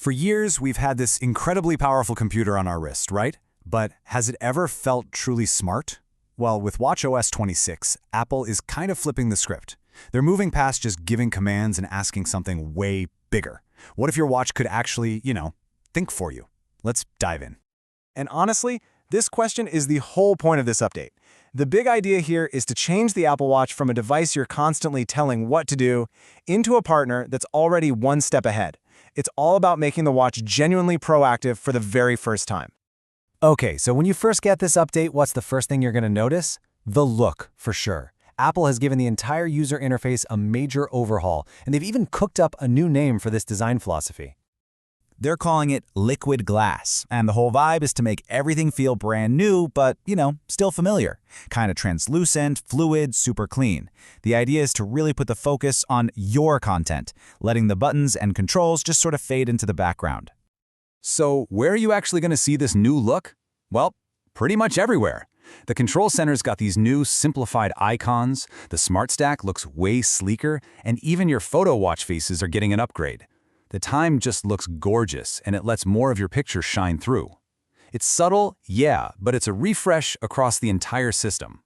For years, we've had this incredibly powerful computer on our wrist, right? But has it ever felt truly smart? Well, with watchOS 26, Apple is kind of flipping the script. They're moving past just giving commands and asking something way bigger. What if your watch could actually, think for you? Let's dive in. And honestly, this question is the whole point of this update. The big idea here is to change the Apple Watch from a device you're constantly telling what to do into a partner that's already one step ahead. It's all about making the watch genuinely proactive for the very first time. Okay, so when you first get this update, what's the first thing you're going to notice? The look, for sure. Apple has given the entire user interface a major overhaul, and they've even cooked up a new name for this design philosophy. They're calling it liquid glass, and the whole vibe is to make everything feel brand new, but, still familiar. Kind of translucent, fluid, super clean. The idea is to really put the focus on your content, letting the buttons and controls just sort of fade into the background. So where are you actually going to see this new look? Well, pretty much everywhere. The control center's got these new simplified icons, the Smart Stack looks way sleeker, and even your photo watch faces are getting an upgrade. The time just looks gorgeous, and it lets more of your pictures shine through. It's subtle, yeah, but it's a refresh across the entire system.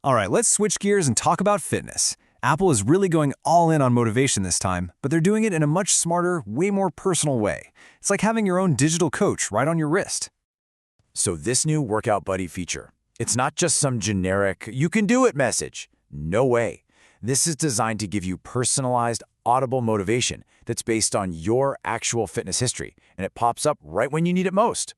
All right, let's switch gears and talk about fitness. Apple is really going all in on motivation this time, but they're doing it in a much smarter, way more personal way. It's like having your own digital coach right on your wrist. So this new Workout Buddy feature, it's not just some generic, you can do it message. No way. This is designed to give you personalized, audible motivation that's based on your actual fitness history, and it pops up right when you need it most.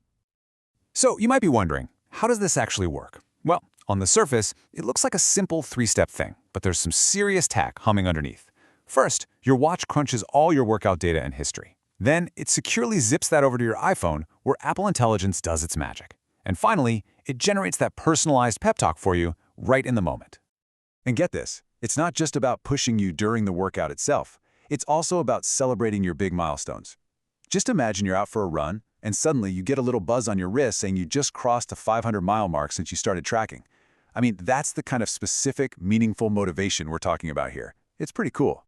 So you might be wondering, how does this actually work? Well, on the surface, it looks like a simple three-step thing, but there's some serious tech humming underneath. First, your watch crunches all your workout data and history. Then, it securely zips that over to your iPhone, where Apple Intelligence does its magic. And finally, it generates that personalized pep talk for you right in the moment. And get this, it's not just about pushing you during the workout itself. It's also about celebrating your big milestones. Just imagine you're out for a run, and suddenly you get a little buzz on your wrist saying you just crossed the 500-mile mark since you started tracking. I mean, that's the kind of specific, meaningful motivation we're talking about here. It's pretty cool.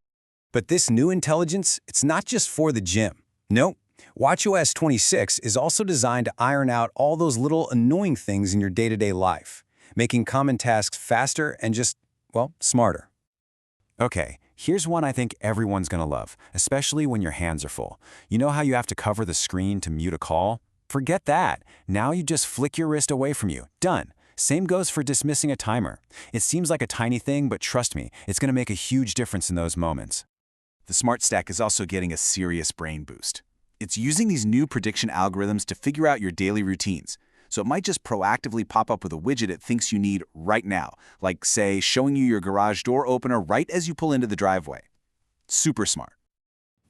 But this new intelligence, it's not just for the gym. No, watchOS 26 is also designed to iron out all those little annoying things in your day-to-day life, making common tasks faster and just, smarter. Okay, here's one I think everyone's gonna love, especially when your hands are full. You know how you have to cover the screen to mute a call? Forget that. Now you just flick your wrist away from you. Done. Same goes for dismissing a timer. It seems like a tiny thing, but trust me, it's gonna make a huge difference in those moments. The Smart Stack is also getting a serious brain boost. It's using these new prediction algorithms to figure out your daily routines. So it might just proactively pop up with a widget it thinks you need right now, like, say, showing you your garage door opener right as you pull into the driveway. Super smart.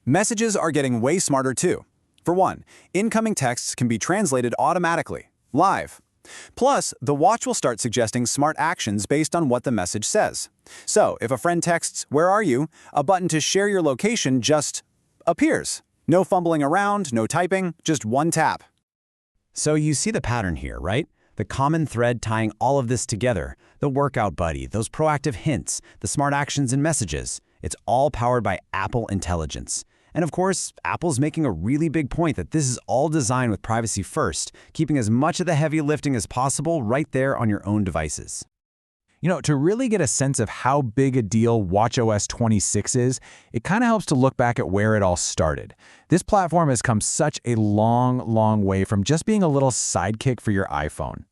Messages are getting way smarter too. For one, incoming texts can be translated automatically, live. Plus, the watch will start suggesting smart actions based on what the message says. So, if a friend texts, "Where are you?" a button to share your location just appears. No fumbling around, no typing, just one tap. So you see the pattern here, right? The common thread tying all of this together, the Workout Buddy, those proactive hints, the smart actions and messages. It's all powered by Apple Intelligence. And of course, Apple's making a really big point that this is all designed with privacy first, keeping as much of the heavy lifting as possible right there on your own devices. To really get a sense of how big a deal watchOS 26 is, it kind of helps to look back at where it all started. This platform has come such a long, long way from just being a little sidekick for your iPhone.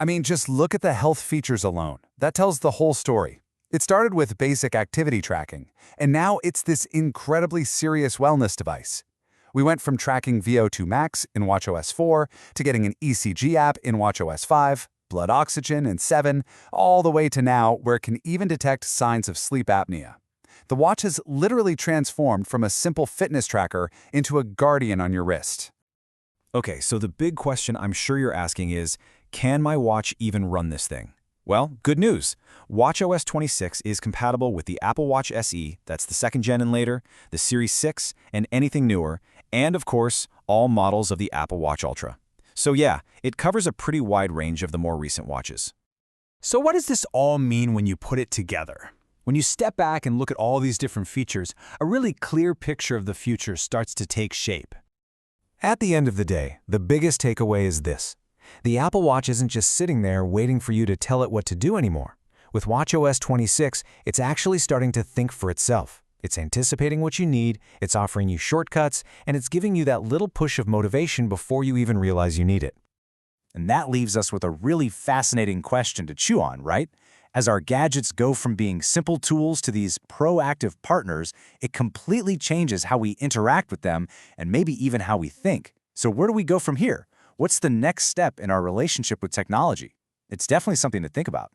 I mean, just look at the health features alone. That tells the whole story. It started with basic activity tracking, and now it's this incredibly serious wellness device. We went from tracking VO2 max in watchOS 4 to getting an ECG app in watchOS 5, blood oxygen in 7, all the way to now where it can even detect signs of sleep apnea. The watch has literally transformed from a simple fitness tracker into a guardian on your wrist. Okay, so the big question I'm sure you're asking is, can my watch even run this thing? Well, good news. watchOS 26 is compatible with the Apple Watch SE, that's the 2nd gen and later, the Series 6, and anything newer, and of course, all models of the Apple Watch Ultra. So yeah, it covers a pretty wide range of the more recent watches. So what does this all mean when you put it together? When you step back and look at all these different features, a really clear picture of the future starts to take shape. At the end of the day, the biggest takeaway is this. The Apple Watch isn't just sitting there waiting for you to tell it what to do anymore. With watchOS 26, it's actually starting to think for itself. It's anticipating what you need, it's offering you shortcuts, and it's giving you that little push of motivation before you even realize you need it. And that leaves us with a really fascinating question to chew on, right? As our gadgets go from being simple tools to these proactive partners, it completely changes how we interact with them and maybe even how we think. So where do we go from here? What's the next step in our relationship with technology? It's definitely something to think about.